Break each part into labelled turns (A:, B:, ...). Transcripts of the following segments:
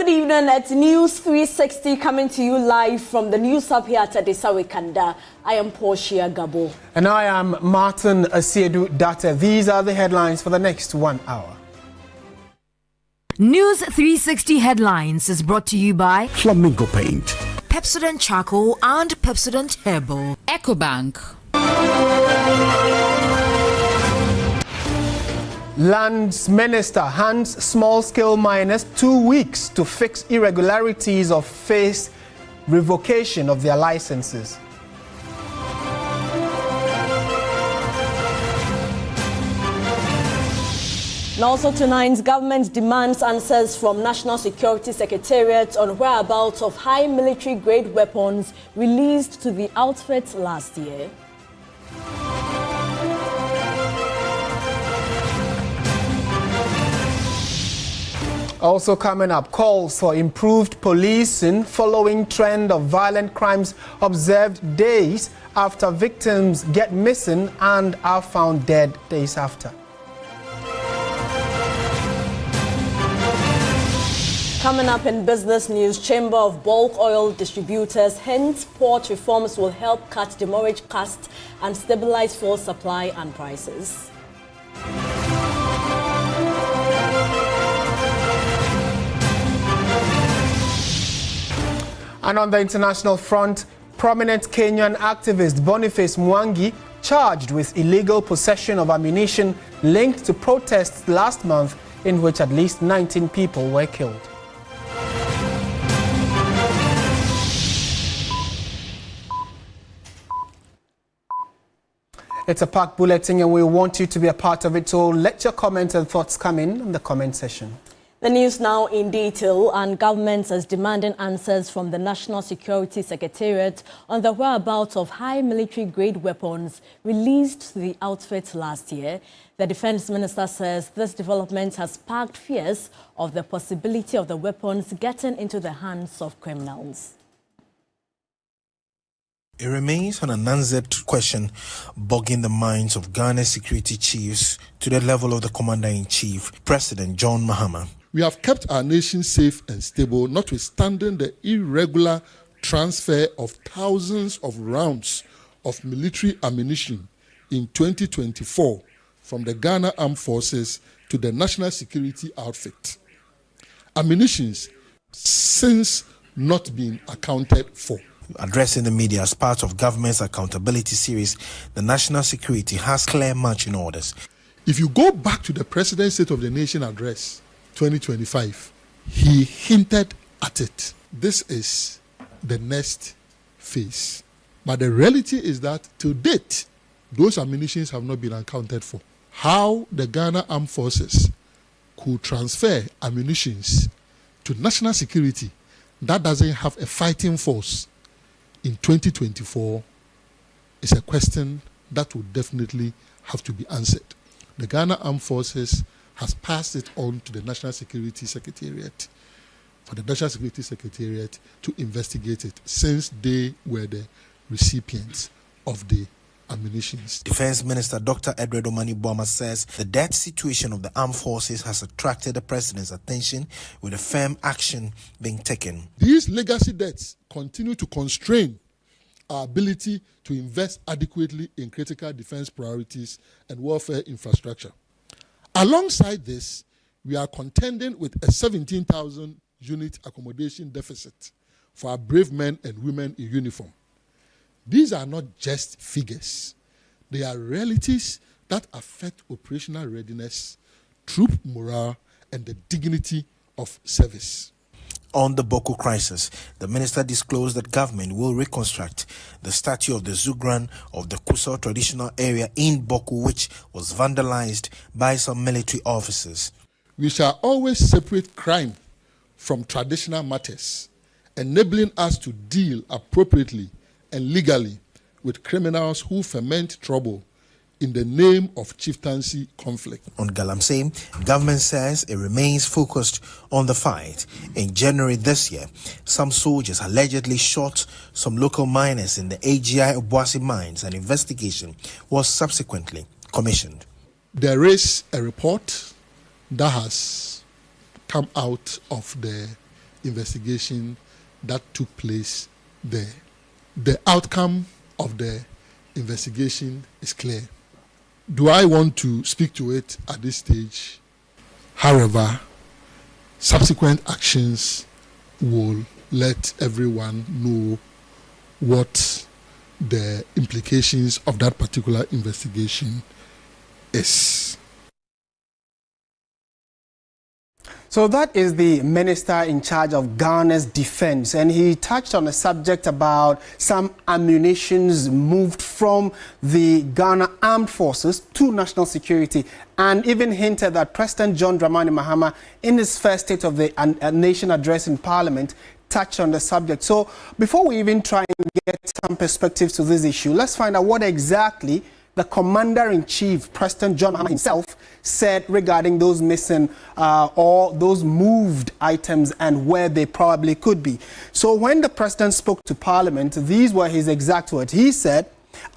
A: Good evening, it's News 360 coming to you live from the News Hub here at Adesawekanda. I am Portia Gabor.
B: And I am Martin Asiedu-Dartey. These are the headlines for the next 1 hour.
C: News 360 headlines is brought to you by
D: Flamingo Paint,
C: Pepsodent Charcoal and Pepsodent Herbal,
E: EcoBank.
B: Lands Minister hands small-scale miners 2 weeks to fix irregularities or face revocation of their licenses.
A: And also tonight, government demands answers from National Security Secretariat on whereabouts of high military-grade weapons released to the outfit last year.
B: Also coming up, calls for improved policing following trend of violent crimes observed days after victims get missing and are found dead days after.
A: Coming up in business news, Chamber of Bulk Oil Distributors hints port reforms will help cut demurrage costs and stabilize fuel supply and prices.
B: And on the international front, prominent Kenyan activist Boniface Mwangi charged with illegal possession of ammunition linked to protests last month in which at least 19 people were killed. It's a packed bulletin and we want you to be a part of it, so let your comments and thoughts come in the comment section.
A: The news now in detail, and government is demanding answers from the National Security Secretariat on the whereabouts of high military-grade weapons released to the outfit last year. The Defense Minister says this development has sparked fears of the possibility of the weapons getting into the hands of criminals.
F: It remains an unanswered question bogging the minds of Ghana's security chiefs to the level of the Commander-in-Chief, President John Mahama.
G: We have kept our nation safe and stable, notwithstanding the irregular transfer of thousands of rounds of military ammunition in 2024 from the Ghana Armed Forces to the National Security Outfit. Ammunitions since not been accounted for.
F: Addressing the media as part of government's accountability series, the National Security has clear marching orders.
G: If you go back to the President's State of the Nation address, 2025, he hinted at it. This is the next phase. But the reality is that to date, those ammunitions have not been accounted for. How the Ghana Armed Forces could transfer ammunitions to national security that doesn't have a fighting force in 2024 is a question that will definitely have to be answered. The Ghana Armed Forces has passed it on to the National Security Secretariat for the National Security Secretariat to investigate it, since they were the recipients of the ammunitions.
F: Defense Minister Dr. Edward Omani-Boamah says the debt situation of the armed forces has attracted the President's attention, with a firm action being taken.
G: These legacy debts continue to constrain our ability to invest adequately in critical defense priorities and warfare infrastructure. Alongside this, we are contending with a 17,000 unit accommodation deficit for our brave men and women in uniform. These are not just figures. They are realities that affect operational readiness, troop morale, and the dignity of service.
F: On the Boko crisis, the minister disclosed that government will reconstruct the statue of the Zugran of the Kusau traditional area in Boko, which was vandalized by some military officers.
G: We shall always separate crime from traditional matters, enabling us to deal appropriately and legally with criminals who foment trouble in the name of chieftaincy conflict.
F: On Galamsey, government says it remains focused on the fight. In January this year, some soldiers allegedly shot some local miners in the AGI Obuasi mines. An investigation was subsequently commissioned.
G: There is a report that has come out of the investigation that took place there. The outcome of the investigation is clear. Do I want to speak to it at this stage? However, subsequent actions will let everyone know what the implications of that particular investigation is.
B: So that is the minister in charge of Ghana's defense, and he touched on a subject about some ammunitions moved from the Ghana Armed Forces to national security, and even hinted that President John Dramani Mahama, in his first State of the Nation address in Parliament, touched on the subject. So before we even try and get some perspectives to this issue, let's find out what exactly the Commander-in-Chief, President John Mahama himself, said regarding those missing or those moved items and where they probably could be. So when the President spoke to Parliament, these were his exact words. He said,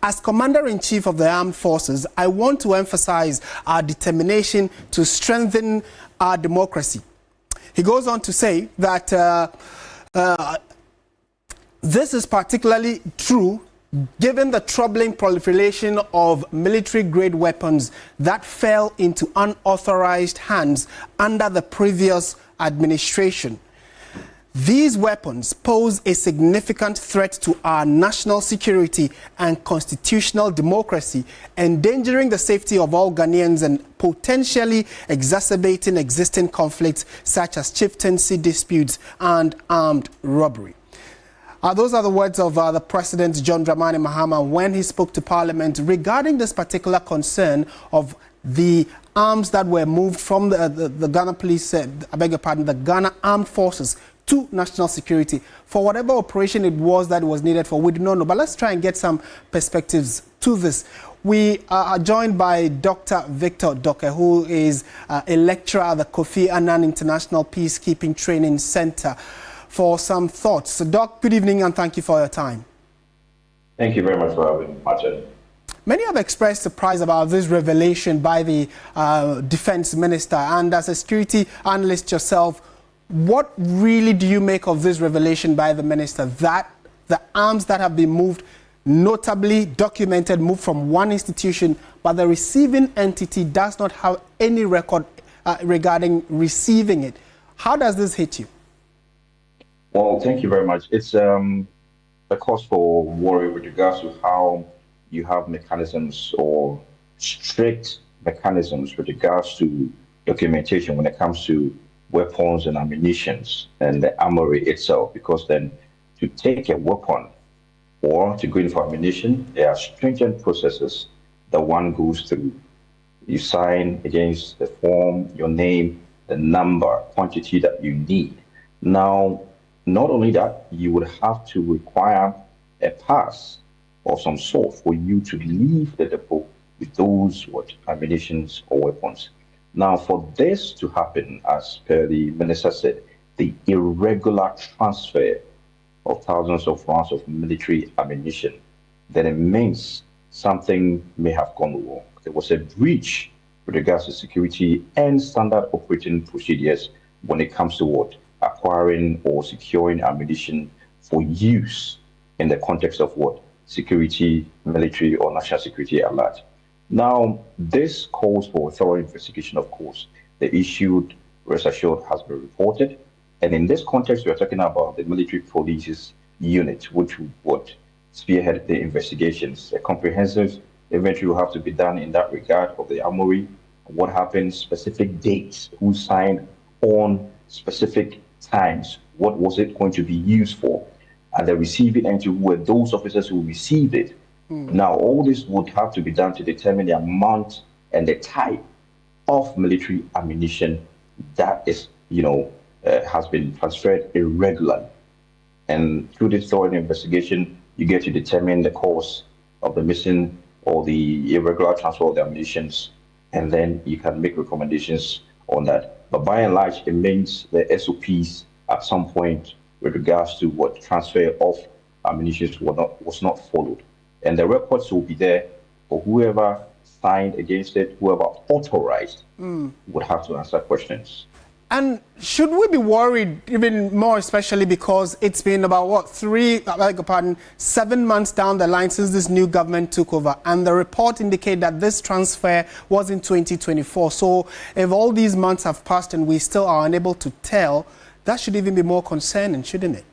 B: "As Commander-in-Chief of the Armed Forces, I want to emphasize our determination to strengthen our democracy." He goes on to say that this is particularly true given the troubling proliferation of military-grade weapons that fell into unauthorized hands under the previous administration. These weapons pose a significant threat to our national security and constitutional democracy, endangering the safety of all Ghanaians and potentially exacerbating existing conflicts such as chieftaincy disputes and armed robbery. Those are the words of the President, John Dramani Mahama, when he spoke to Parliament regarding this particular concern of the arms that were moved from the Ghana Police, I beg your pardon, the Ghana Armed Forces to national security. For whatever operation it was that was needed for, we do not know. But let's try and get some perspectives to this. We are joined by Dr. Victor Doke, who is a lecturer at the Kofi Annan International Peacekeeping Training Center, for some thoughts. So, Doc, good evening and thank you for your time.
D: Thank you very much for having me.
B: Many have expressed surprise about this revelation by the defense minister, and as a security analyst yourself, what really do you make of this revelation by the minister that the arms that have been moved, notably documented, moved from one institution, but the receiving entity does not have any record regarding receiving it? How does this hit you?
D: Well, thank you very much. It's a cause for worry with regards to how you have mechanisms or strict mechanisms with regards to documentation when it comes to weapons and ammunitions and the armory itself, because then to take a weapon or to go in for ammunition, there are stringent processes that one goes through. You sign against the form, your name, the number, quantity that you need. Now, not only that, you would have to require a pass of some sort for you to leave the depot with those ammunitions or weapons. Now, for this to happen, as per the minister said, the irregular transfer of thousands of rounds of military ammunition, then it means something may have gone wrong. There was a breach with regards to security and standard operating procedures when it comes to acquiring or securing ammunition for use in the context of security, military, or national security at large. Now, this calls for a thorough investigation, of course. The issue, rest assured, has been reported. And in this context, we are talking about the military police's unit, which would spearhead the investigations. A comprehensive inventory will have to be done in that regard of the armory, what happened, specific dates, who signed on specific times, what was it going to be used for, and the receiving entity, who were those officers who received it. Now, all this would have to be done to determine the amount and the type of military ammunition that is, has been transferred irregularly. And through this thorough investigation, you get to determine the cause of the missing or the irregular transfer of the ammunitions, and then you can make recommendations on that. But by and large, it means the SOPs at some point with regards to transfer of ammunition was not followed. And the records will be there for whoever signed against it, whoever authorized would have to answer questions.
B: And should we be worried even more, especially because it's been about, 7 months down the line since this new government took over, and the report indicated that this transfer was in 2024. So if all these months have passed and we still are unable to tell, that should even be more concerning, shouldn't it?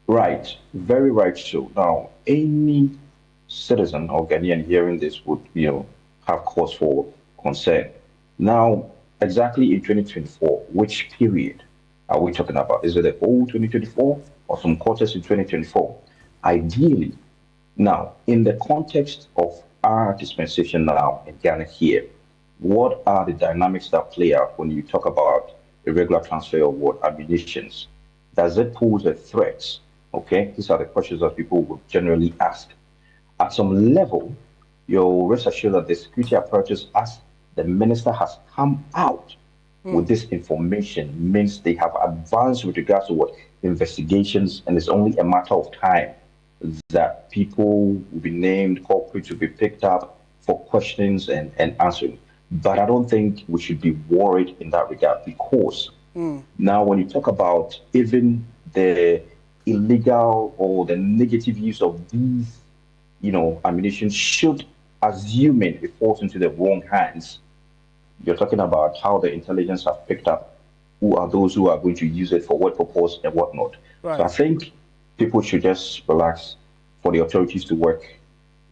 D: Right, very right. So now, any citizen or Ghanaian hearing this would, have cause for concern. Now, exactly in 2024, which period are we talking about? Is it the old 2024 or some quarters in 2024? Ideally, now, in the context of our dispensation now in Ghana here, what are the dynamics that play out when you talk about irregular transfer of what ammunitions? Does it pose a threat? Okay, these are the questions that people would generally ask. At some level, you'll rest assured that the security apparatus, as the minister has come out with this information, means they have advanced with regards to what investigations, and it's only a matter of time that people will be named, culprits will be picked up for questions and answering. But I don't think we should be worried in that regard, because now when you talk about even the illegal or the negative use of these, ammunition, should assuming it falls into the wrong hands, you're talking about how the intelligence have picked up who are those who are going to use it for what purpose and whatnot. Right. So I think people should just relax for the authorities to work,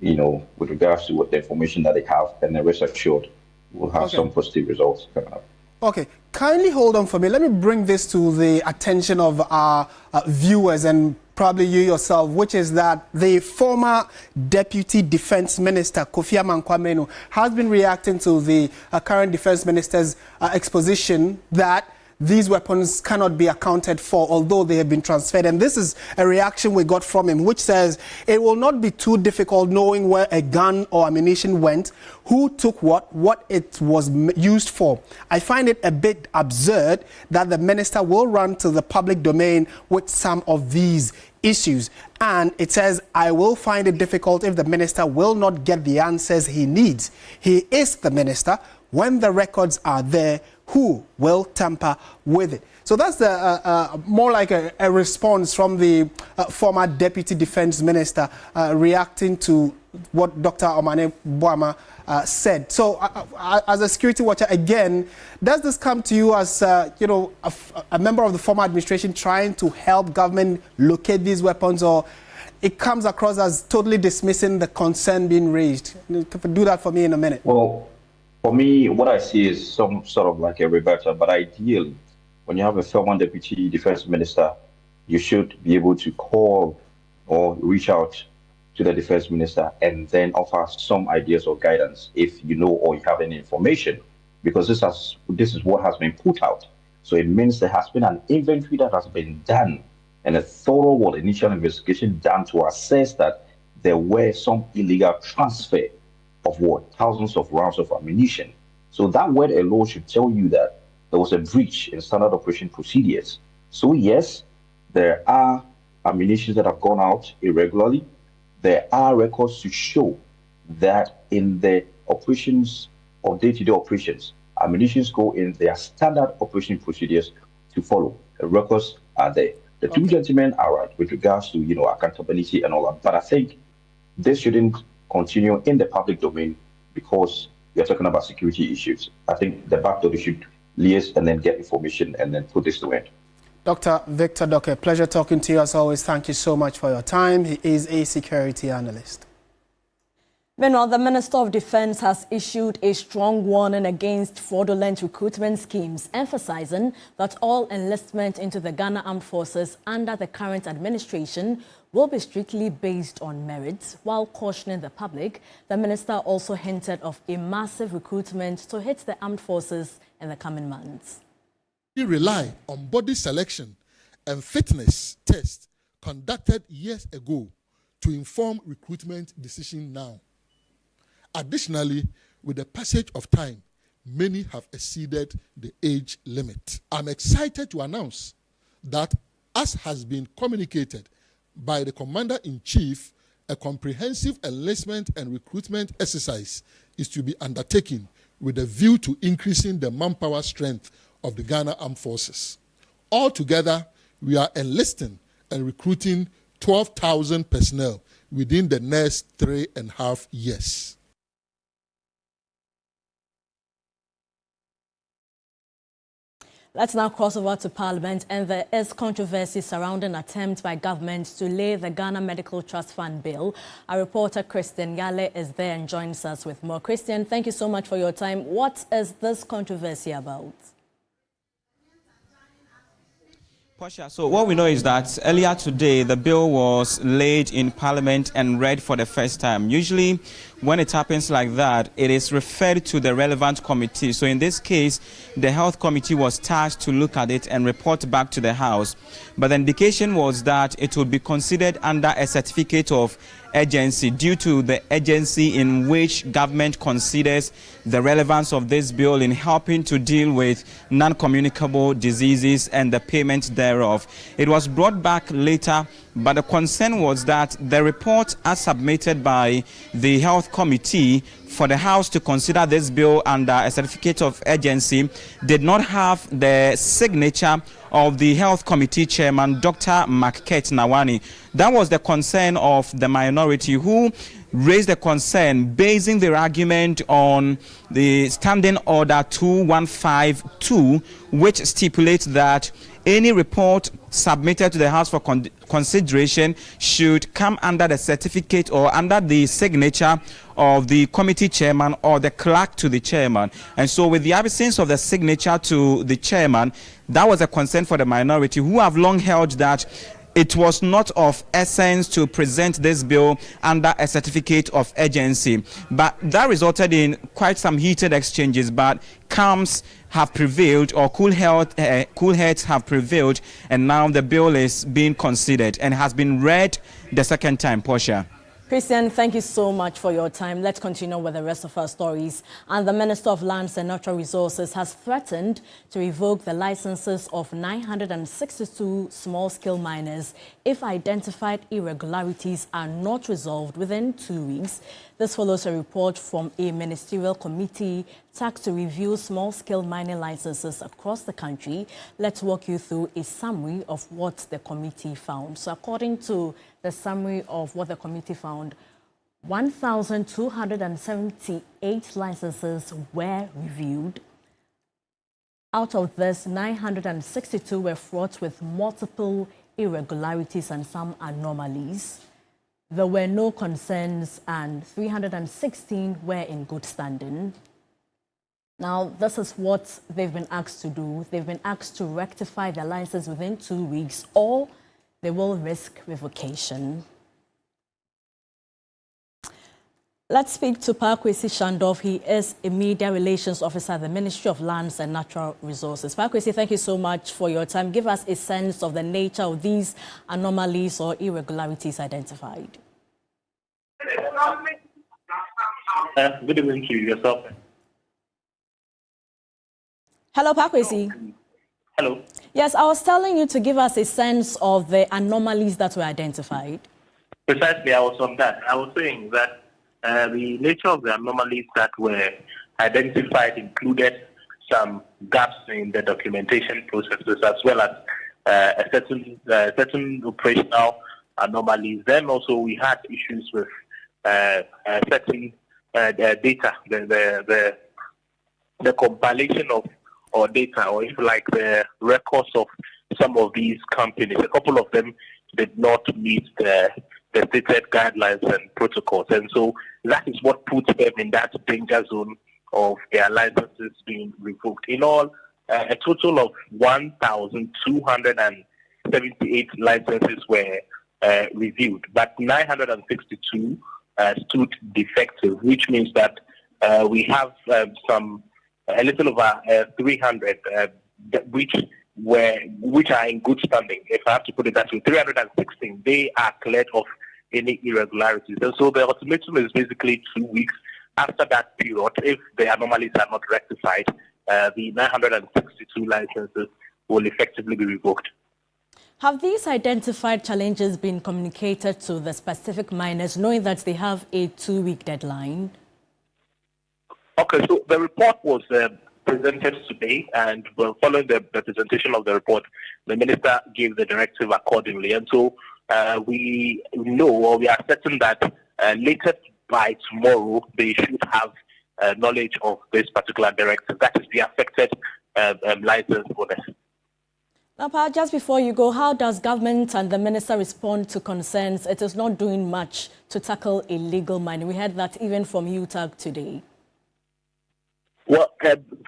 D: with regards to what the information that they have, and then rest assured we'll have some positive results coming up.
B: Okay, kindly hold on for me. Let me bring this to the attention of our viewers and probably you yourself, which is that the former Deputy Defense Minister, Kofi Amankwa-Manu, has been reacting to the current Defense Minister's exposition that these weapons cannot be accounted for, although they have been transferred. And this is a reaction we got from him, which says it will not be too difficult knowing where a gun or ammunition went, who took what it was used for. I find it a bit absurd that the minister will run to the public domain with some of these issues. And it says, I will find it difficult if the minister will not get the answers he needs. He is the minister. When the records are there, who will tamper with it? So that's more like a response from the former Deputy Defense Minister reacting to what Dr. Omane Boama said. So as a security watcher, again, does this come to you as, a member of the former administration trying to help government locate these weapons, or it comes across as totally dismissing the concern being raised? Do that for me in a minute.
D: Well, for me, what I see is some sort of like a rebuttal, but ideally, when you have a former Deputy Defense Minister, you should be able to call or reach out to the Defense Minister and then offer some ideas or guidance if you know or you have any information, because this is what has been put out. So it means there has been an inventory that has been done and a thorough initial investigation done to assess that there were some illegal transfer of thousands of rounds of ammunition. So that word alone should tell you that there was a breach in standard operation procedures. So yes, there are ammunition that have gone out irregularly. There are records to show that in the operations of day-to-day operations, ammunitions go in their standard operation procedures to follow. The records are there. The two gentlemen are right with regards to accountability and all that. But I think this shouldn't continue in the public domain because we are talking about security issues. I think the back door should liaise and then get information and then put this to end.
B: Dr. Victor Doke, pleasure talking to you as always. Thank you so much for your time. He is a security analyst.
A: Meanwhile, the Minister of Defense has issued a strong warning against fraudulent recruitment schemes, emphasizing that all enlistment into the Ghana Armed Forces under the current administration will be strictly based on merit. While cautioning the public, the minister also hinted of a massive recruitment to hit the armed forces in the coming months.
G: We rely on body selection and fitness tests conducted years ago to inform recruitment decision now. Additionally, with the passage of time, many have exceeded the age limit. I'm excited to announce that, as has been communicated by the Commander-in-Chief, a comprehensive enlistment and recruitment exercise is to be undertaken with a view to increasing the manpower strength of the Ghana Armed Forces. Altogether, we are enlisting and recruiting 12,000 personnel within the next 3.5 years.
A: Let's now cross over to Parliament, and there is controversy surrounding attempts by government to lay the Ghana Medical Trust Fund bill. Our reporter Christian Yale is there and joins us with more. Christian, thank you so much for your time. What is this controversy about?
E: Portia, so what we know is that earlier today the bill was laid in Parliament and read for the first time. Usually when it happens like that, it is referred to the relevant committee. So in this case, the Health Committee was tasked to look at it and report back to the House. But the indication was that it would be considered under a certificate of urgency due to the urgency in which government considers the relevance of this bill in helping to deal with non-communicable diseases and the payment thereof. It was brought back later, but the concern was that the report as submitted by the Health Committee for the House to consider this bill under a certificate of urgency did not have the signature of the Health Committee Chairman, Dr. Market Nawani. That was the concern of the minority, who raised the concern basing their argument on the Standing Order 2152, which stipulates that any report submitted to the House for consideration should come under the certificate or under the signature of the committee chairman or the clerk to the chairman. And so with the absence of the signature to the chairman, that was a concern for the minority, who have long held that it was not of essence to present this bill under a certificate of urgency. But that resulted in quite some heated exchanges, but calms have prevailed, or cool heads have prevailed, and now the bill is being considered and has been read the second time. Portia.
A: Christian, thank you so much for your time. Let's continue with the rest of our stories. And the Minister of Lands and Natural Resources has threatened to revoke the licenses of 962 small-scale miners if identified irregularities are not resolved within 2 weeks. This follows a report from a ministerial committee tasked to review small-scale mining licenses across the country. Let's walk you through a summary of what the committee found. So according to the summary of what the committee found, 1,278 licenses were reviewed. Out of this, 962 were fraught with multiple irregularities and some anomalies. There were no concerns, and 316 were in good standing. Now, this is what they've been asked to do. They've been asked to rectify their license within 2 weeks, or they will risk revocation. Let's speak to Pakwesi Shandov. He is a media relations officer at the Ministry of Lands and Natural Resources. Pakwesi, thank you so much for your time. Give us a sense of the nature of these anomalies or irregularities identified.
H: Good evening to yourself.
A: Hello, Pakwesi.
H: Hello.
A: Yes, I was telling you to give us a sense of the anomalies that were identified.
H: Precisely, I was on that. I was saying that the nature of the anomalies that were identified included some gaps in the documentation processes, as well as certain operational anomalies. Then also we had issues with certain data, the compilation of or data, or if you like, the records of some of these companies. A couple of them did not meet the stated guidelines and protocols, and so that is what puts them in that danger zone of their licenses being revoked. In all, a total of 1,278 licenses were reviewed, but 962 stood defective, which means that we have a little over 300 which are in good standing. If I have to put it that way, 316, they are cleared of any irregularities. And so the ultimatum is basically 2 weeks. After that period, if the anomalies are not rectified, the 962 licenses will effectively be revoked.
A: Have these identified challenges been communicated to the specific miners, knowing that they have a 2-week deadline?
H: Okay, so the report was presented today, and following the presentation of the report, the minister gave the directive accordingly. And so we know, or we are certain that later by tomorrow, they should have knowledge of this particular directive. That is the affected license owners.
A: Now, Pa, just before you go, how does government and the minister respond to concerns it is not doing much to tackle illegal mining? We heard that even from UTAG today.
H: Well,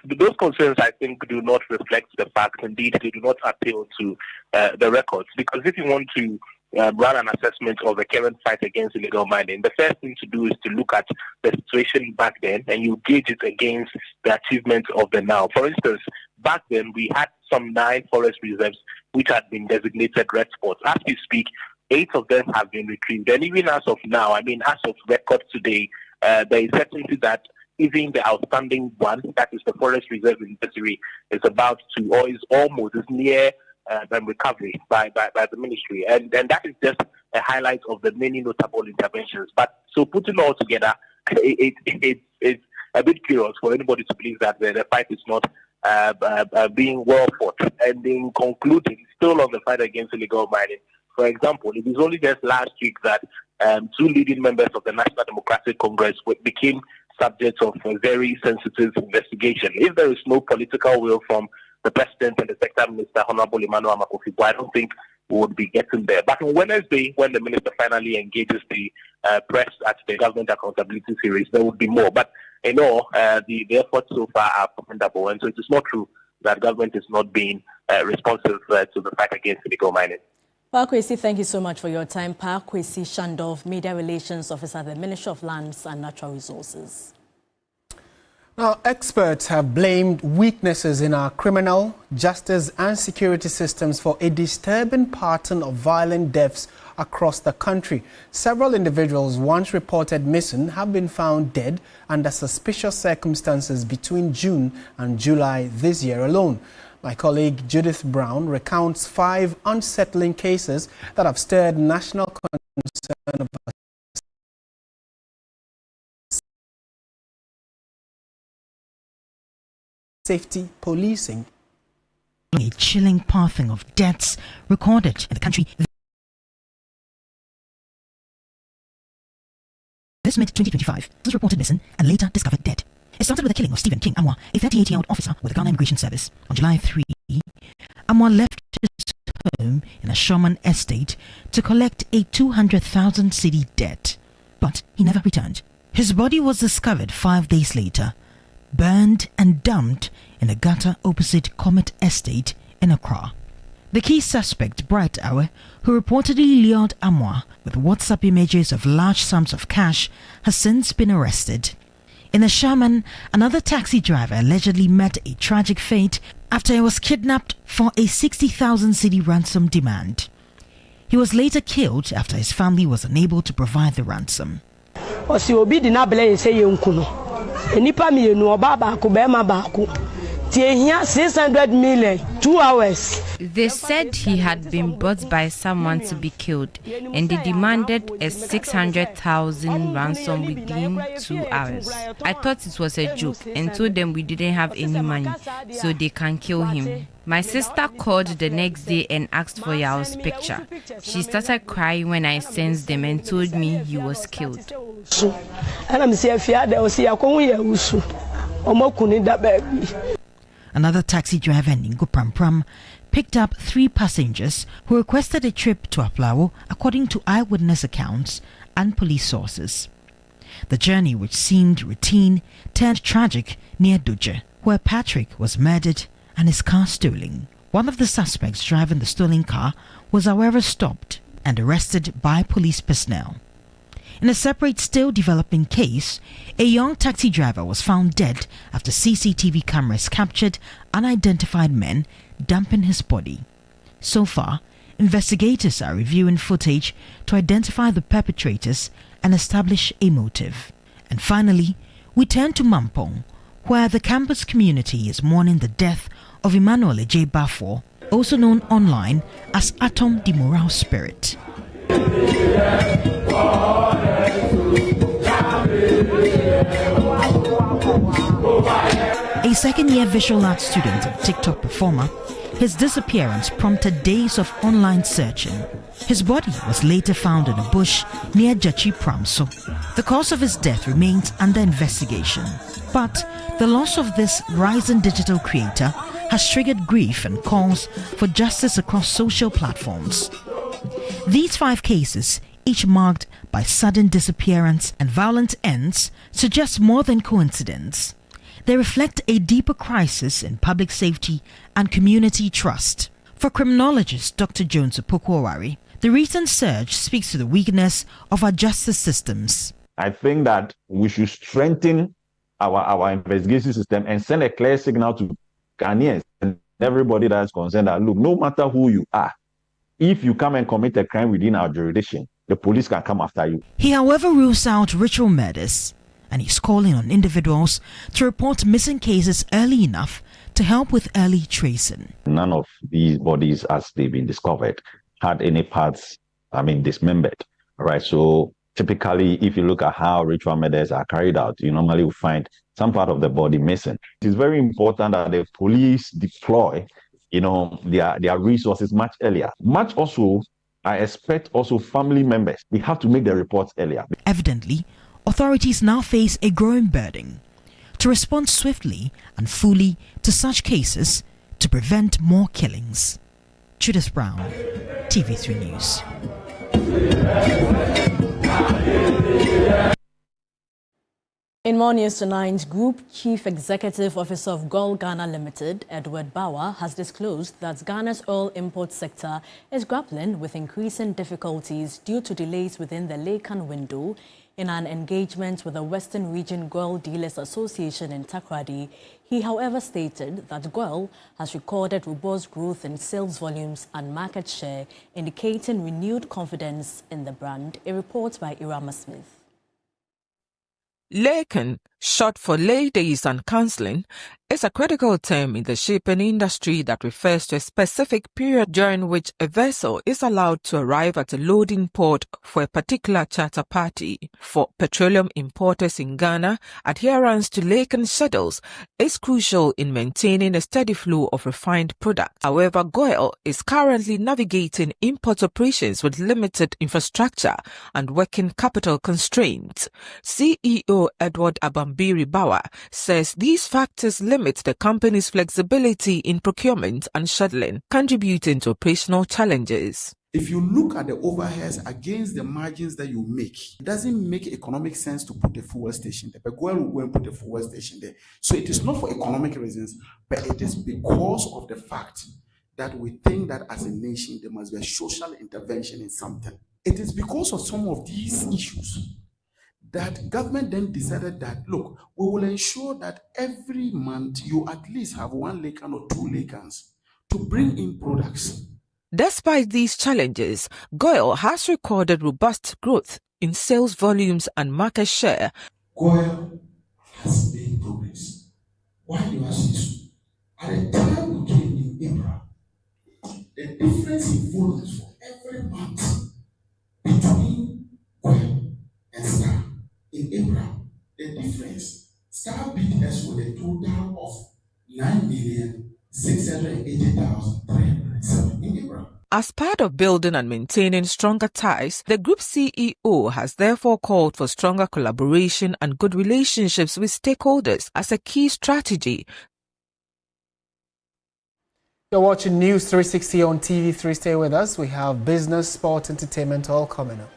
H: those concerns, I think, do not reflect the facts. Indeed, they do not appeal to the records. Because if you want to run an assessment of the current fight against illegal mining, the first thing to do is to look at the situation back then and you gauge it against the achievements of the now. For instance, back then we had some 9 forest reserves which had been designated red spots. As we speak, 8 of them have been retrieved. And even as of now, I mean, as of record today, there is certainty that even the outstanding one, that is the forest reserve in Missouri, is about to, or is almost, is near recovery by the ministry. And that is just a highlight of the many notable interventions. But so putting all together, it's a bit curious for anybody to believe that the fight is not being well fought. And in concluding, still on the fight against illegal mining, for example, it is only just last week that 2 leading members of the National Democratic Congress became subjects of a very sensitive investigation. If there is no political will from the President and the Sector Minister, Honorable Emmanuel Amakofibo, I don't think we would be getting there. But on Wednesday, when the Minister finally engages the press at the Government Accountability Series, there would be more. But in all, the efforts so far are commendable. And so it is not true that government is not being responsive to the fight against illegal mining.
A: Pa Kwesi, thank you so much for your time. Pa Kwesi Shandov, Media Relations Officer at the Ministry of Lands and Natural Resources.
B: Now, experts have blamed weaknesses in our criminal, justice and security systems for a disturbing pattern of violent deaths across the country. Several individuals once reported missing have been found dead under suspicious circumstances between June and July this year alone. My colleague Judith Brown recounts 5 unsettling cases that have stirred national concern about safety policing.
C: A chilling pathing of deaths recorded in the country this mid-2025 was reported missing and later discovered dead. It started with the killing of Stephen King Amwa, a 38-year-old officer with the Ghana Immigration Service. On July 3, Amwa left his home in a Sherman estate to collect a 200,000 cedi debt, but he never returned. His body was discovered 5 days later, burned and dumped in a gutter opposite Comet Estate in Accra. The key suspect, Bright Awe, who reportedly lured Amwa with WhatsApp images of large sums of cash, has since been arrested. In a Sherman, another taxi driver allegedly met a tragic fate after he was kidnapped for a 60,000 cedi ransom demand. He was later killed after his family was unable to provide the ransom.
I: They 600 million, 2 hours.
J: They said he had been bought by someone to be killed, and they demanded a 600,000 ransom within 2 hours. I thought it was a joke and told them we didn't have any money, so they can kill him. My sister called the next day and asked for Yao's picture. She started crying when I sensed them and told me he was killed.
C: Another taxi driver, Ningo Pram Pram, picked up 3 passengers who requested a trip to Aplawo, according to eyewitness accounts and police sources. The journey, which seemed routine, turned tragic near Doje, where Patrick was murdered and his car stolen. One of the suspects driving the stolen car was however stopped and arrested by police personnel. In a separate, still developing case, a young taxi driver was found dead after CCTV cameras captured unidentified men dumping his body. So far, investigators are reviewing footage to identify the perpetrators and establish a motive. And finally, we turn to Mampong, where the campus community is mourning the death of Emmanuel J. Bafo, also known online as Atom the Moral Spirit. A second-year visual arts student and TikTok performer, his disappearance prompted days of online searching. His body was later found in a bush near Jachi Pramso. The cause of his death remains under investigation, but the loss of this rising digital creator has triggered grief and calls for justice across social platforms. These 5 cases, each marked by sudden disappearance and violent ends, suggest more than coincidence. They reflect a deeper crisis in public safety and community trust. For criminologist Dr. Jones Opoku-Owari, the recent surge speaks to the weakness of our justice systems.
K: I think that we should strengthen our investigation system and send a clear signal to Ghanaians and everybody that is concerned that, look, no matter who you are, if you come and commit a crime within our jurisdiction, the police can come after you.
C: He, however, rules out ritual murders, and he's calling on individuals to report missing cases early enough to help with early tracing.
K: None of these bodies, as they've been discovered, had any parts, dismembered. All right. So typically, if you look at how ritual murders are carried out, you normally will find some part of the body missing. It is very important that the police deploy, their resources much earlier. Much also, I expect also family members, they have to make the reports earlier.
C: Evidently, authorities now face a growing burden to respond swiftly and fully to such cases to prevent more killings. Judith Brown, TV3 News.
A: In more news tonight, Group Chief Executive Officer of Gold Ghana Limited, Edward Bauer, has disclosed that Ghana's oil import sector is grappling with increasing difficulties due to delays within the Lakan window. In an engagement with the Western Region Gold Dealers Association in Takoradi, he, however, stated that GOIL has recorded robust growth in sales volumes and market share, indicating renewed confidence in the brand. A report by Irama Smith.
L: Lakan, short for lay days and cancelling, is a critical term in the shipping industry that refers to a specific period during which a vessel is allowed to arrive at a loading port for a particular charter party. For petroleum importers in Ghana, adherence to Lakan schedules is crucial in maintaining a steady flow of refined products. However, GOIL is currently navigating import operations with limited infrastructure and working capital constraints. CEO Edward Abambiri Bauer says these factors limit the company's flexibility in procurement and scheduling, contributing to operational challenges.
M: If you look at the overheads against the margins that you make, it doesn't make economic sense to put a fuel station there. But GOIL will go and put a fuel station there. So it is not for economic reasons, but it is because of the fact that we think that as a nation there must be a social intervention in something. It is because of some of these issues that government then decided that, look, we will ensure that every month you at least have 1 Lakan or 2 Lakans to bring in products.
L: Despite these challenges, GOIL has recorded robust growth in sales volumes and market share.
M: GOIL has made progress. Why do I say so? At the time we came in April, the difference in volumes for every month between GOIL and Star in April, the difference, Star beat us with a total of 9,680,307 in April.
L: As part of building and maintaining stronger ties, the group CEO has therefore called for stronger collaboration and good relationships with stakeholders as a key strategy.
B: You're watching News 360 on TV3. Stay with us. We have business, sport, entertainment all coming up.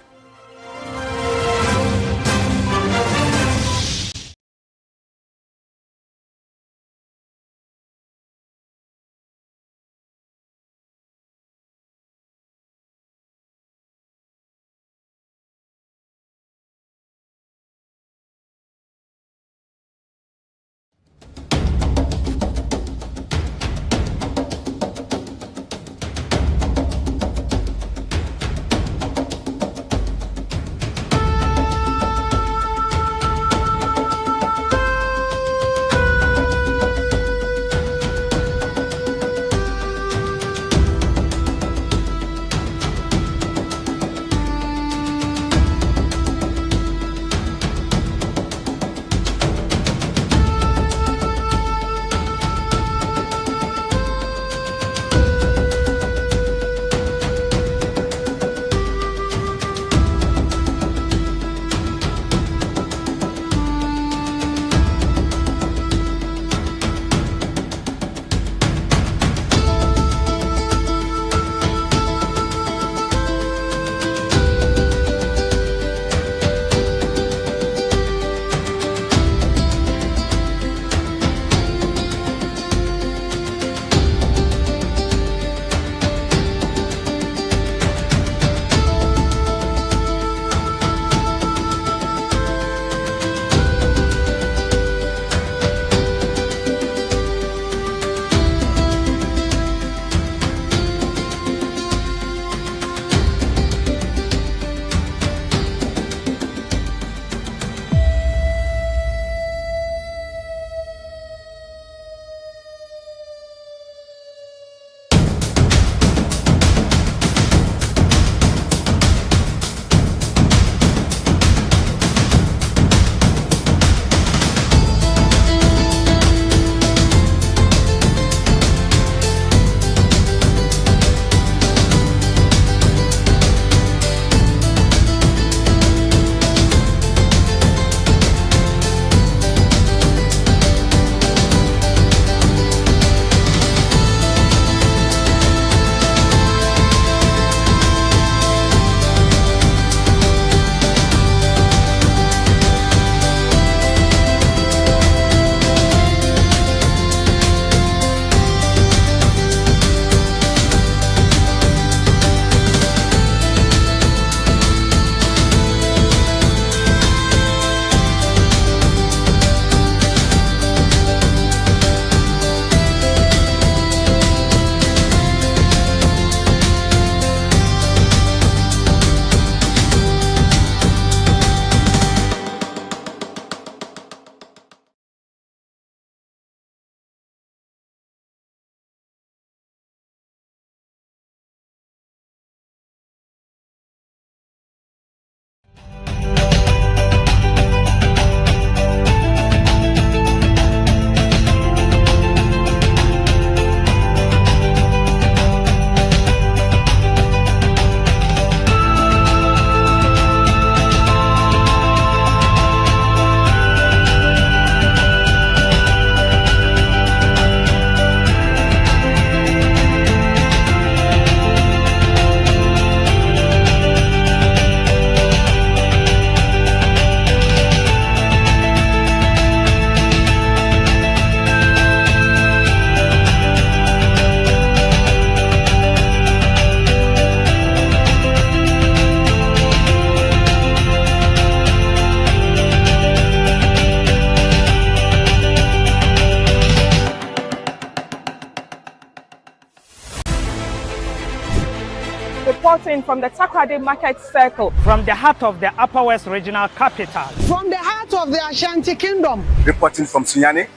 N: reporting from the Takoradi Market Circle.
O: From the heart of the Upper West Regional Capital.
I: From the heart of the Ashanti Kingdom.
P: Reporting from Sunyani.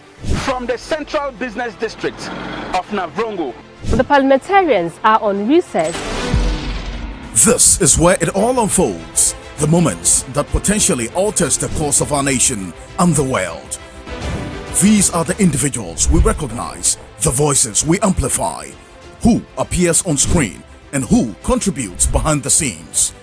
Q: From the Central Business District of Navrongo.
R: The parliamentarians are on recess.
S: This is where it all unfolds. The moments that potentially alters the course of our nation and the world. These are the individuals we recognize, the voices we amplify, who appears on screen and who contributes behind the scenes.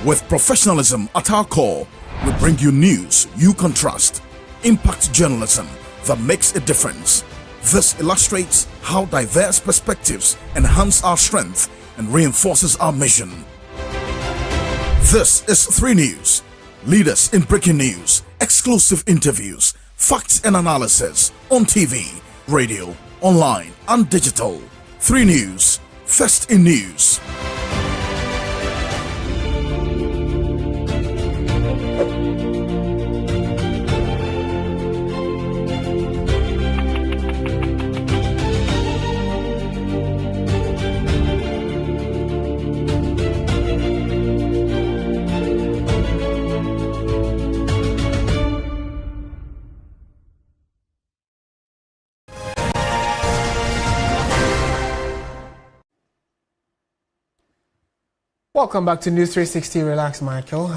S: With professionalism at our core, we bring you news you can trust. Impact journalism that makes a difference. This illustrates how diverse perspectives enhance our strength and reinforces our mission. This is 3 News. Leaders in breaking news, exclusive interviews, facts and analysis on TV, radio, online and digital. 3 News, first in news.
B: Welcome back to News 360. Relax, Michael.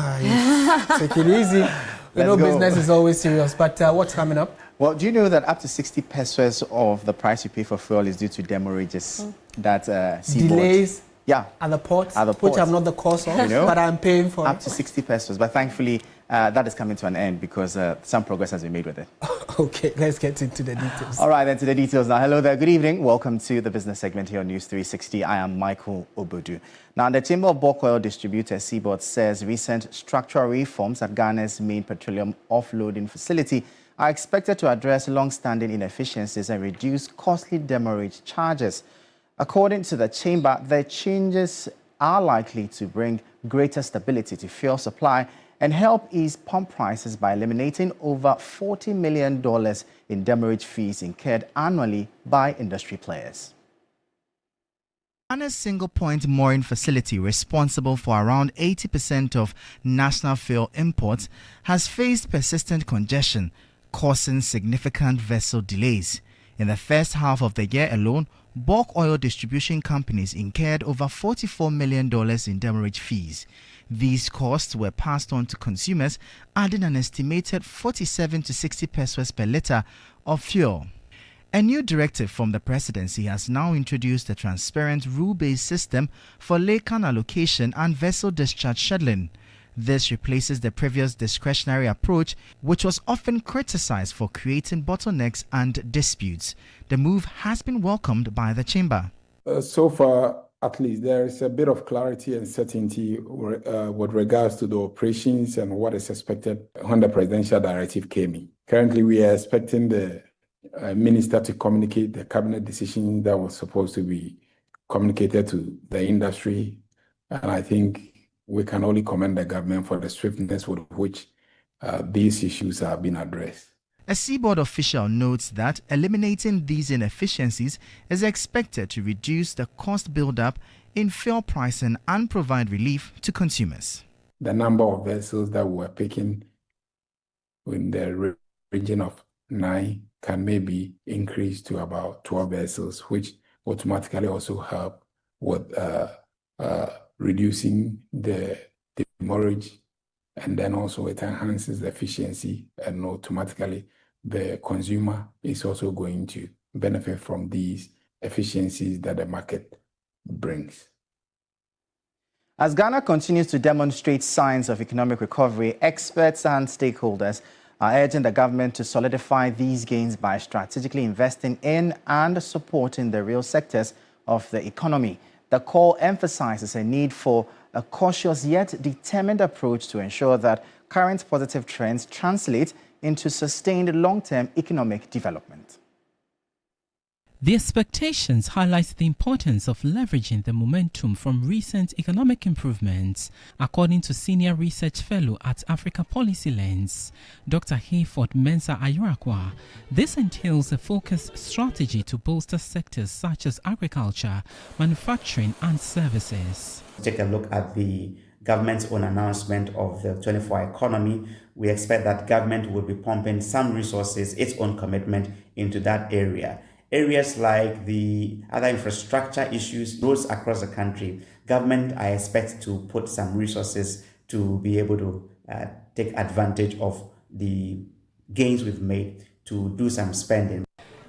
B: Take it easy. We know business is always serious, but what's coming up?
T: Well, do you know that up to 60 pesos of the price you pay for fuel is due to demaurages? That seaboard.
B: Delays?
T: Yeah.
B: At the ports?
T: At the ports.
B: Which I'm not the cause of,
T: you know,
B: but I'm paying for
T: up to 60 pesos. But thankfully, that is coming to an end because some progress has been made with it.
B: Okay, let's get into the details.
T: All right, then to the details now. Hello there, good evening. Welcome to the business segment here on News 360. I am Michael Obodu. Now, the Chamber of Bulk Oil Distributors, Seaboard, says recent structural reforms at Ghana's main petroleum offloading facility are expected to address long-standing inefficiencies and reduce costly demurrage charges. According to the Chamber, the changes are likely to bring greater stability to fuel supply and help ease pump prices by eliminating over $40 million in demurrage fees incurred annually by industry players.
C: Ghana's single-point mooring facility, responsible for around 80% of national fuel imports, has faced persistent congestion, causing significant vessel delays. In the first half of the year alone, bulk oil distribution companies incurred over $44 million in demurrage fees. These costs were passed on to consumers, adding an estimated 47 to 60 pesos per litre of fuel. A new directive from the presidency has now introduced a transparent rule-based system for laycan allocation and vessel discharge scheduling. This replaces the previous discretionary approach, which was often criticized for creating bottlenecks and disputes. The move has been welcomed by the chamber.
U: So far, at least, there is a bit of clarity and certainty with regards to the operations and what is expected when the presidential directive came in. Currently, we are expecting the minister to communicate the cabinet decision that was supposed to be communicated to the industry. And I think we can only commend the government for the swiftness with which these issues have been addressed.
C: A Seaboard official notes that eliminating these inefficiencies is expected to reduce the cost build-up in fuel pricing and provide relief to consumers.
U: The number of vessels that we're picking in the region of 9 can maybe increase to about 12 vessels, which automatically also help with reducing the demurrage, and then also it enhances the efficiency, and automatically the consumer is also going to benefit from these efficiencies that the market brings.
T: As Ghana continues to demonstrate signs of economic recovery, experts and stakeholders are urging the government to solidify these gains by strategically investing in and supporting the real sectors of the economy. The call emphasizes a need for a cautious yet determined approach to ensure that current positive trends translate into sustained long-term economic development.
P: The expectations highlight the importance of leveraging the momentum from recent economic improvements, according to Senior Research Fellow at Africa Policy Lens, Dr. Hayford Mensah Ayurakwa. This entails a focused strategy to bolster sectors such as agriculture, manufacturing and services.
V: Take a look at the government's own announcement of the 24-hour economy. We expect that government will be pumping some resources, its own commitment into that area. Areas like the other infrastructure issues, roads across the country, government, I expect to put some resources to be able to take advantage of the gains we've made to do some spending.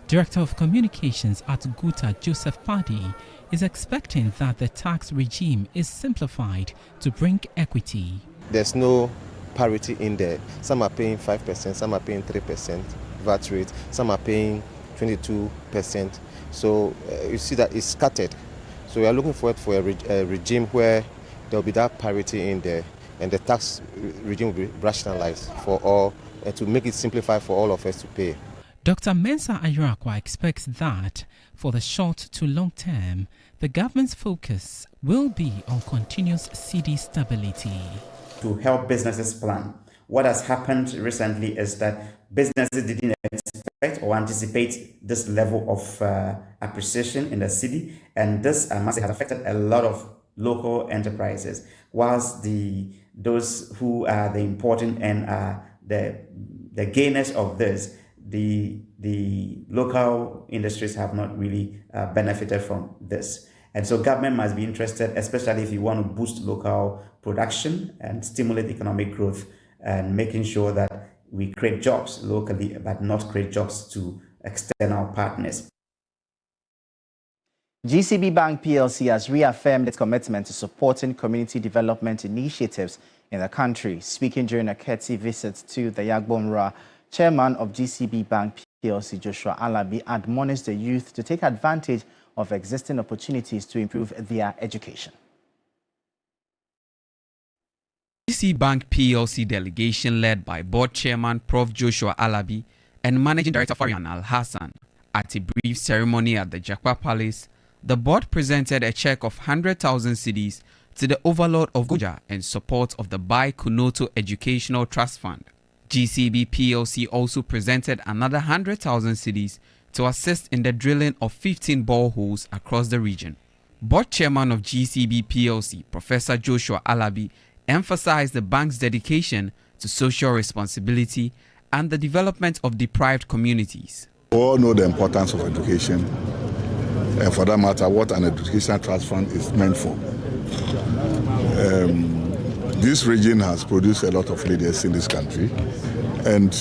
P: Director of Communications at Guta, Joseph Paddy, is expecting that the tax regime is simplified to bring equity.
W: There's no parity in there. Some are paying 5%, some are paying 3% VAT rate, some are paying 22%. So you see that it's scattered. So we are looking forward for a regime where there will be that parity in there, and the tax regime will be rationalized for all, and to make it simplified for all of us to pay.
P: Dr. Mensah Ayurakwa expects that for the short to long term, the government's focus will be on continuous cedi stability.
V: To help businesses plan. What has happened recently is that businesses didn't expect or anticipate this level of appreciation in the city, and this has affected a lot of local enterprises, whilst those who are the important and are the gainers of this, the local industries have not really benefited from this. And so government must be interested, especially if you want to boost local production and stimulate economic growth, and making sure that we create jobs locally, but not create jobs to external partners.
T: GCB Bank PLC has reaffirmed its commitment to supporting community development initiatives in the country. Speaking during a courtesy visit to the Yagbonra, Chairman of GCB Bank PLC, Joshua Alabi, admonished the youth to take advantage of existing opportunities to improve their education.
X: GCB Bank PLC delegation led by Board Chairman Prof. Joshua Alabi and Managing Director Farian Al-Hassan. At a brief ceremony at the Jakwa Palace, the board presented a check of 100,000 cedis to the Overlord of Gonja in support of the Bai Kunoto Educational Trust Fund. GCB PLC also presented another 100,000 cedis to assist in the drilling of 15 boreholes across the region. Board Chairman of GCB PLC, Professor Joshua Alabi, emphasized the bank's dedication to social responsibility and the development of deprived communities.
Y: We all know the importance of education, and for that matter, what an educational trust fund is meant for. This region has produced a lot of leaders in this country, and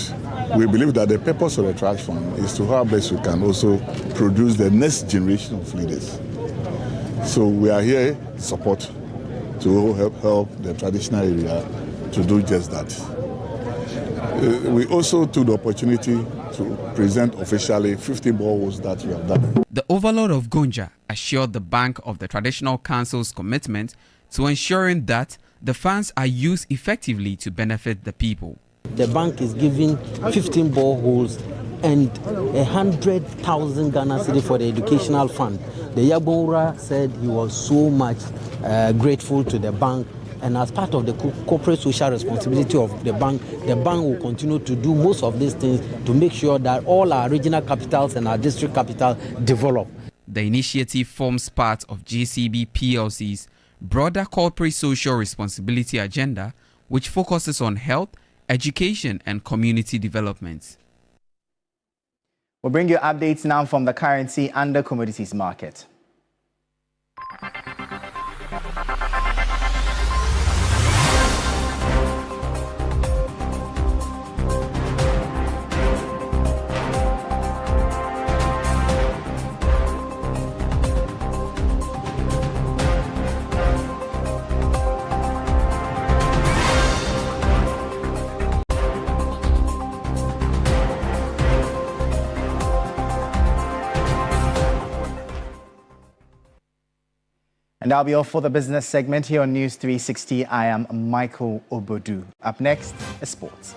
Y: we believe that the purpose of the trust fund is to how best we can also produce the next generation of leaders. So we are here support to help the traditional area to do just that. We also took the opportunity to present officially 50 boreholes that we have done.
X: The Overlord of Gonja assured the Bank of the Traditional Council's commitment to ensuring that the funds are used effectively to benefit the people.
Z: The bank is giving 15 boreholes and 100,000 Ghana cedi for the educational fund. The Yagbonra said he was so much grateful to the bank, and as part of the corporate social responsibility of the bank will continue to do most of these things to make sure that all our regional capitals and our district capital develop.
X: The initiative forms part of GCB PLC's broader corporate social responsibility agenda, which focuses on health, education and community development.
T: We'll bring you updates now from the currency and the commodities market. And that'll be all for the business segment here on News 360. I am Michael Obodu. Up next is sports.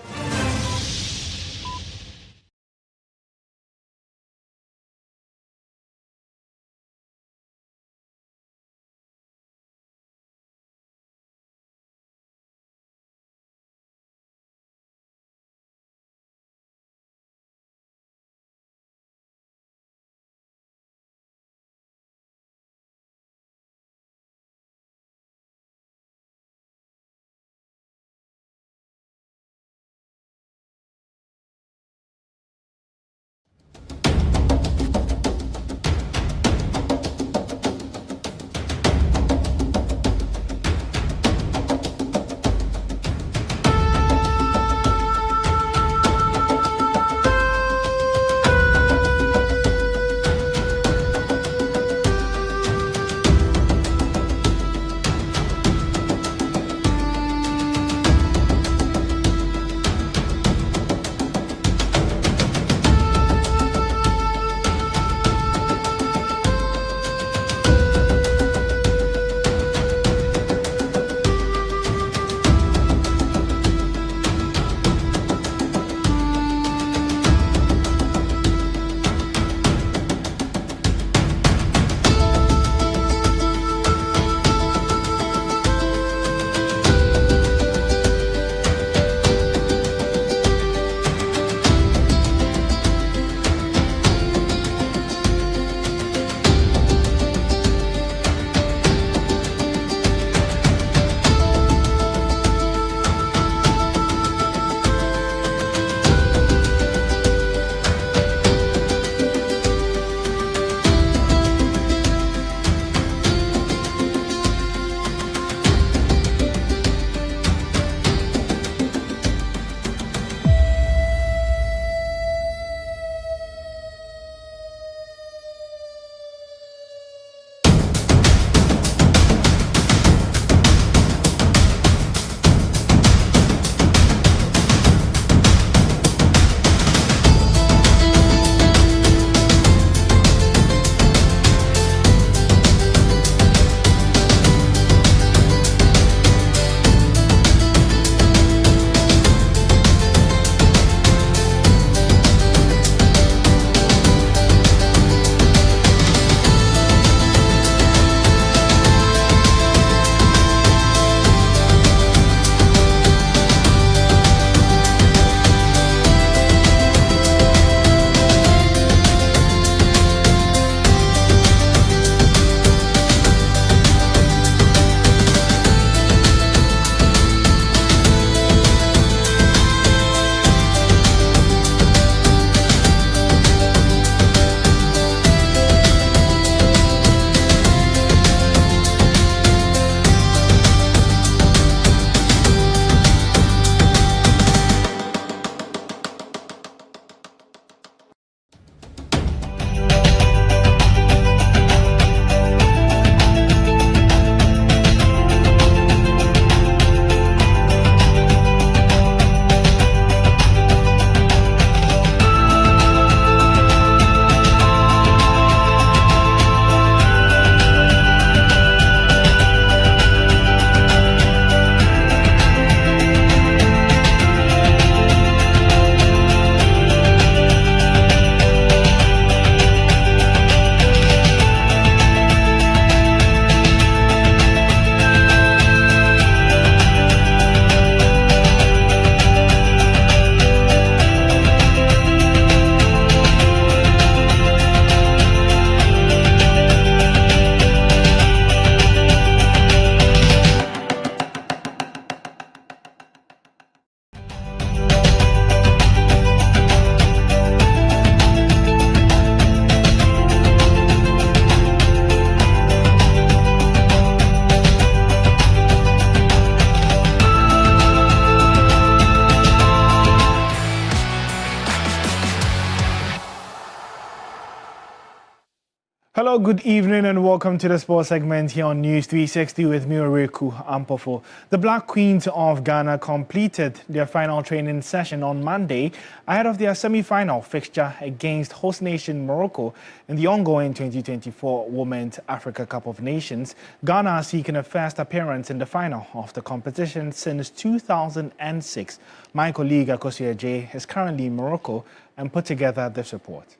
D: Hello, good evening and welcome to the sports segment here on News 360 with me, Oreku Ampofo. The Black Queens of Ghana completed their final training session on Monday ahead of their semi-final fixture against host nation Morocco in the ongoing 2024 Women's Africa Cup of Nations. Ghana are seeking a first appearance in the final of the competition since 2006. My colleague Asiedu-Dartey is currently in Morocco and put together this report.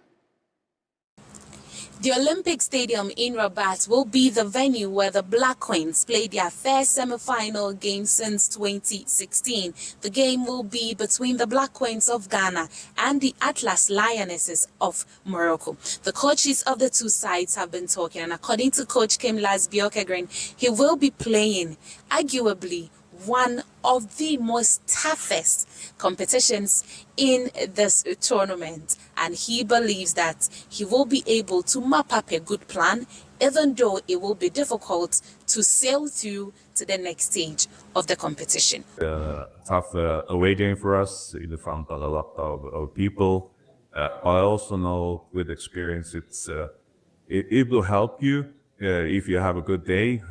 E: The Olympic Stadium in Rabat will be the venue where the Black Queens played their first semi-final game since 2016. The game will be between the Black Queens of Ghana and the Atlas Lionesses of Morocco. The coaches of the two sides have been talking, and according to Coach Kim Lasbiokegren, he will be playing arguably one of the most toughest competitions in this tournament, and he believes that he will be able to map up a good plan, even though it will be difficult to sail through to the next stage of the competition.
F: Tough away game for us in front of a lot of people. I also know with experience it will help you if you have a good day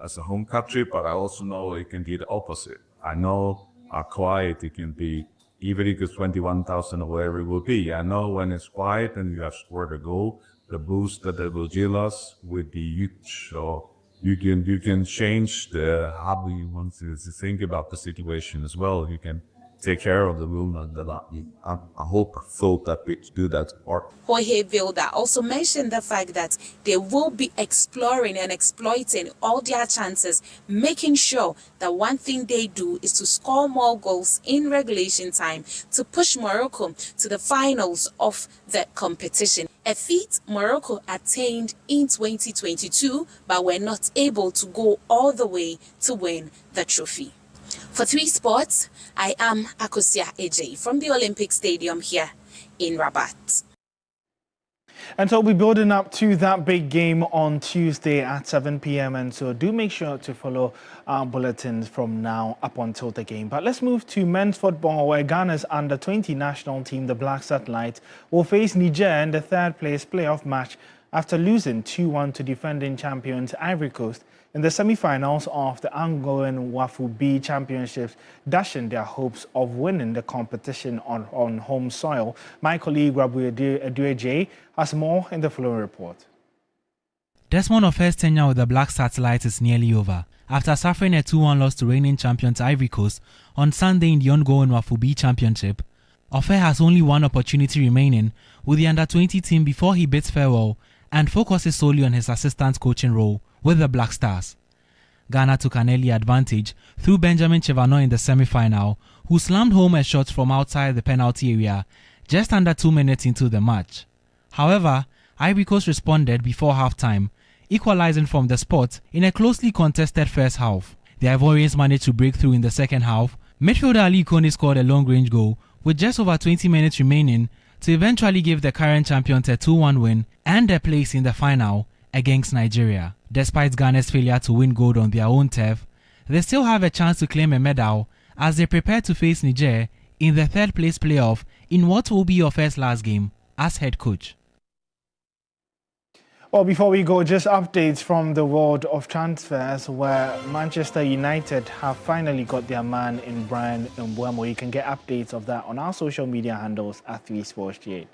F: as a home country, but I also know it can be the opposite. I know how quiet it can be, even if it's 21,000 or whatever it will be. I know when it's quiet and you have scored a goal, the boost that it will give us would be huge. So you can change how you want to think about the situation as well. You can take care of the movement a lot. I hope that we do that part.
E: Jorge Vilda also mentioned the fact that they will be exploring and exploiting all their chances, making sure that one thing they do is to score more goals in regulation time to push Morocco to the finals of the competition. A feat Morocco attained in 2022, but were not able to go all the way to win the trophy. For 3 Sports, I am Asiedu-Dartey from the Olympic Stadium here in Rabat.
D: And so we'll be building up to that big game on Tuesday at 7 p.m. And so do make sure to follow our bulletins from now up until the game. But let's move to men's football, where Ghana's under-20 national team, the Black Satellites, will face Niger in the third-place playoff match after losing 2-1 to defending champions Ivory Coast in the semi-finals of the ongoing Wafu B Championships, dashing their hopes of winning the competition on home soil. My colleague Asiedu-Dartey has more in the following report.
G: Desmond Ofe's tenure with the Black Satellites is nearly over. After suffering a 2-1 loss to reigning champions Ivory Coast on Sunday in the ongoing Wafu B Championship, Ofe has only one opportunity remaining with the under-20 team before he bids farewell and focuses solely on his assistant coaching role with the Black Stars. Ghana took an early advantage through Benjamin Chevano in the semi-final, who slammed home a shot from outside the penalty area just under 2 minutes into the match. However, Ivory Coast responded before halftime, equalizing from the spot in a closely contested first half. The Ivorians managed to break through in the second half. Midfielder Ali Kone scored a long-range goal with just over 20 minutes remaining to eventually give the current champions a 2-1 win and a place in the final against Nigeria. Despite Ghana's failure to win gold on their own turf, they still have a chance to claim a medal as they prepare to face Niger in the third-place playoff in what will be your first last game as head coach.
D: Well, before we go, just updates from the world of transfers, where Manchester United have finally got their man in Brian Mbeumo. You can get updates of that on our social media handles at 3SportsGH.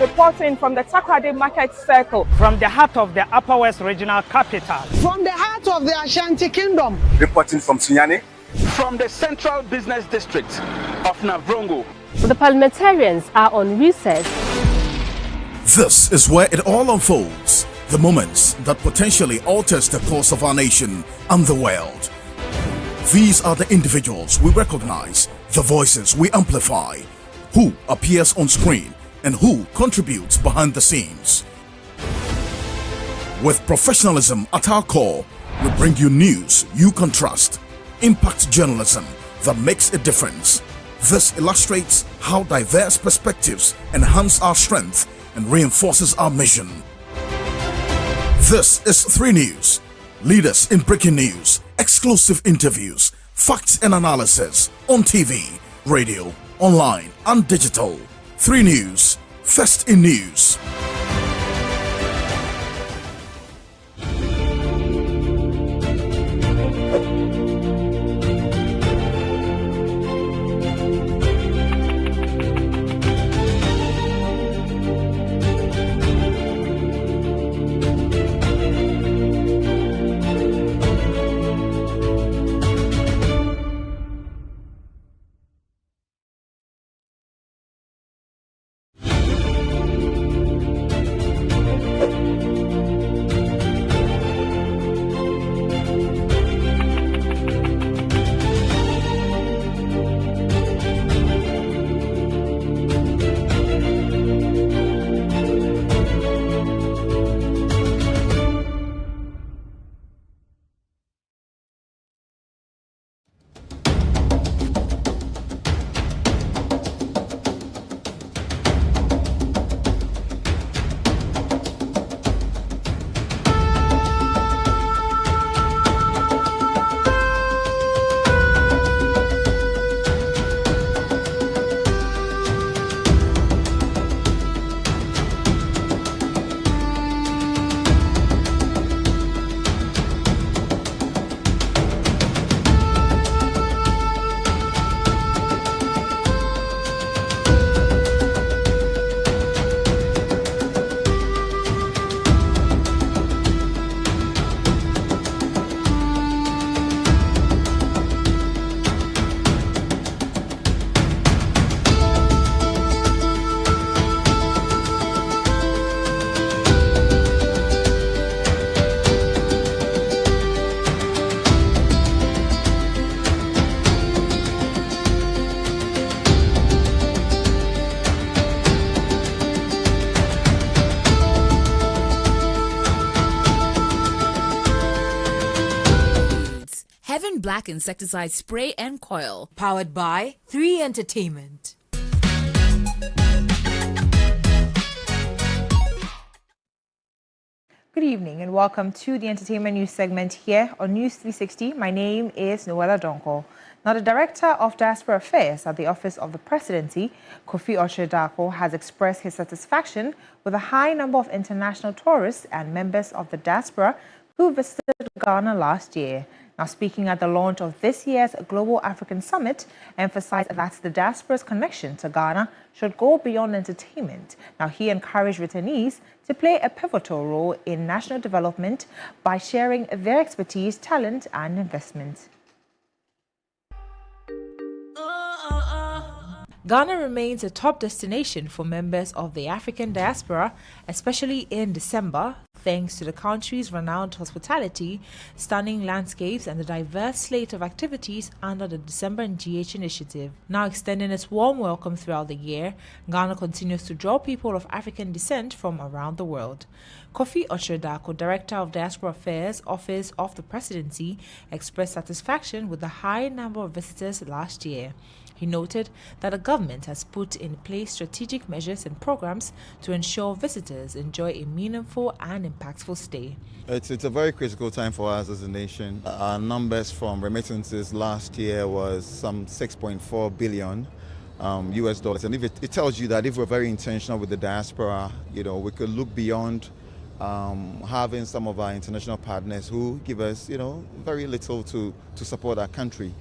N: Reporting from the Takoradi Market Circle.
O: From the heart of the Upper West Regional Capital.
I: From the heart of the Ashanti Kingdom.
Q: Reporting from Sunyani. From the Central Business District of Navrongo.
R: The parliamentarians are on recess.
S: This is where it all unfolds. the moments that potentially alters the course of our nation and the world. These are the individuals we recognize, the voices we amplify, who appears on screen and who contributes behind the scenes. With professionalism at our core, we bring you news you can trust. Impact journalism that makes a difference. This illustrates how diverse perspectives enhance our strength and reinforces our mission. This is 3 News. Leaders in breaking news, exclusive interviews, facts and analysis on TV, radio, online and digital. 3 News, first in news.
A: Black insecticide spray and coil, powered by 3 Entertainment.
H: Good evening and welcome to the Entertainment News segment here on News 360. My name is Noella Donko. Now, the Director of Diaspora Affairs at the Office of the Presidency, Kofi Asiedu-Dartey, has expressed his satisfaction with a high number of international tourists and members of the diaspora who visited Ghana last year. Now, speaking at the launch of this year's Global African Summit, emphasized that the diaspora's connection to Ghana should go beyond entertainment. Now, he encouraged returnees to play a pivotal role in national development by sharing their expertise, talent, and investment. Ghana remains a top destination for members of the African diaspora, especially in December, thanks to the country's renowned hospitality, stunning landscapes, and the diverse slate of activities under the December and GH initiative. Now extending its warm welcome throughout the year, Ghana continues to draw people of African descent from around the world. Kofi Asiedu-Dartey, Director of Diaspora Affairs, Office of the Presidency, expressed satisfaction with the high number of visitors last year. He noted that the government has put in place strategic measures and programs to ensure visitors enjoy a meaningful and impactful stay.
W: It's a very critical time for us as a nation. Our numbers from remittances last year was some 6.4 billion US dollars. And if it tells you that if we're very intentional with the diaspora, we could look beyond having some of our international partners who give us, very little to support our country.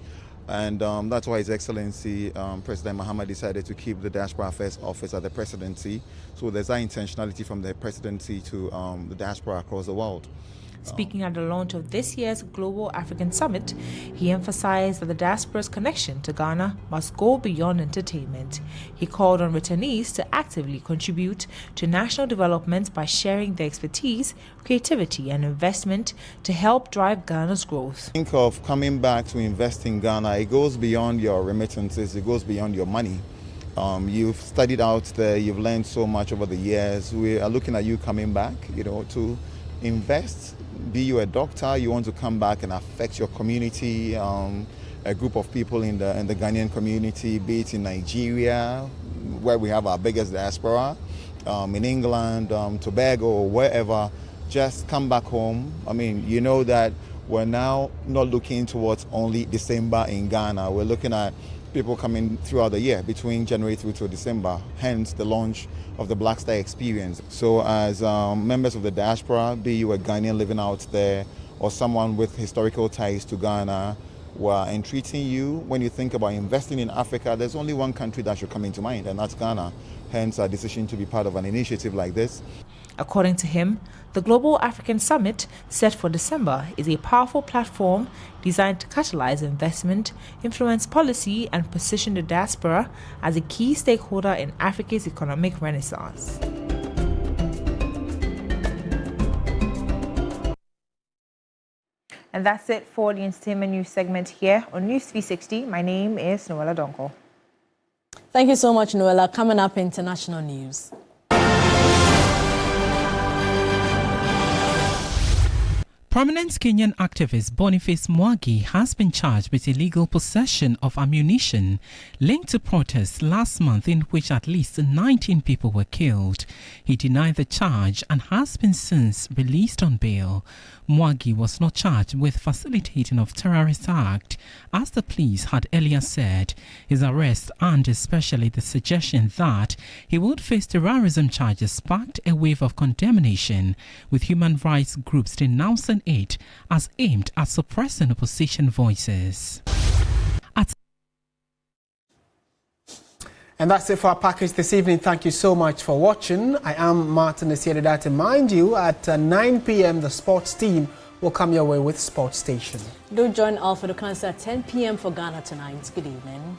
W: And that's why His Excellency President Mahama decided to keep the Diaspora Affairs Office at the Presidency. So there's that intentionality from the Presidency to the diaspora across the world.
H: Speaking at the launch of this year's Global African Summit, he emphasized that the diaspora's connection to Ghana must go beyond entertainment. He called on returnees to actively contribute to national development by sharing their expertise, creativity, and investment to help drive Ghana's growth.
B: Think of coming back to invest in Ghana. It goes beyond your remittances, it goes beyond your money. You've studied out there, you've learned so much over the years. We are looking at you coming back, to invest. Be you a doctor, you want to come back and affect your community, a group of people in the Ghanaian community, be it in Nigeria, where we have our biggest diaspora, in England, Tobago, or wherever. Just come back home. You know that we're now not looking towards only December in Ghana. We're looking at people coming throughout the year, between January through to December, hence the launch of the Black Star Experience. So as members of the diaspora, be you a Ghanaian living out there or someone with historical ties to Ghana, we're entreating you, when you think about investing in Africa, there's only one country that should come into mind, and that's Ghana. Hence our decision to be part of an initiative like this.
H: According to him, the Global African Summit, set for December, is a powerful platform designed to catalyze investment, influence policy, and position the diaspora as a key stakeholder in Africa's economic renaissance. And that's it for the entertainment news segment here on News 360. My name is Noella Donko.
C: Thank you so much, Noella. Coming up, international news.
P: Prominent Kenyan activist Boniface Mwangi has been charged with illegal possession of ammunition linked to protests last month in which at least 19 people were killed. He denied the charge and has been since released on bail. Mwangi was not charged with facilitating of terrorist act, as the police had earlier said. His arrest and especially the suggestion that he would face terrorism charges sparked a wave of condemnation, with human rights groups denouncing it as aimed at suppressing opposition voices.
J: And that's it for our package this evening. Thank you so much for watching. I am Martin Asiedu-Dartey. Mind you, at 9 p.m. the sports team will come your way with Sports Station.
C: Do join Alfred Okansa at 10 p.m. for Ghana Tonight. Good evening.